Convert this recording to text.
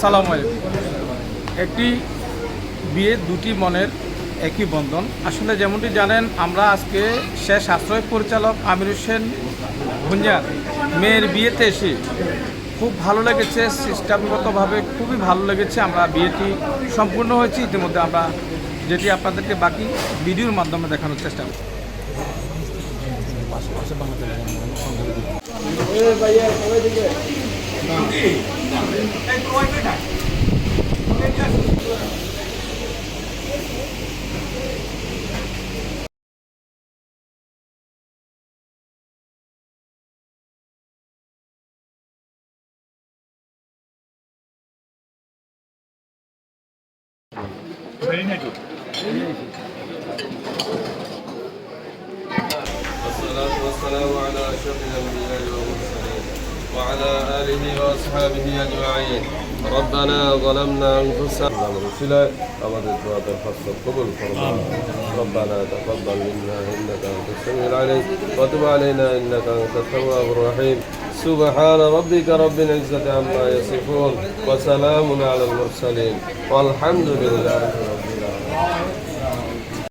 আসসালামু আলাইকুম। একটি বিয়ে দুটি মনের একই বন্ধন। আসলে যেমনটি জানেন, আমরা আজকে শেষ আশ্রয় পরিচালক আমির হোসেন ভুঁইয়ার মেয়ের বিয়েতে এসে খুব ভালো লেগেছে, সিস্টেমগতভাবে খুবই ভালো লেগেছে। আমরা বিয়েটি সম্পূর্ণ হয়েছে ইতিমধ্যে, আমরা যেটি আপনাদেরকে বাকি ভিডিওর মাধ্যমে দেখানোর চেষ্টা করি। والصلاة والسلام على أشرف الأنبياء والمرسلين وعلى آله وأصحابه أجمعين. ربنا ظلمنا أنفسنا ورسلا আমাদের দোয়া দরখাস্ত কবুল করুন। ربنا تقبل منا إنك أنت السميع العليم وتب علينا إنك أنت التواب الرحيم. سبحان ربك رب العزة عما يصفون وسلام على المرسلين والحمد لله رب العالمين.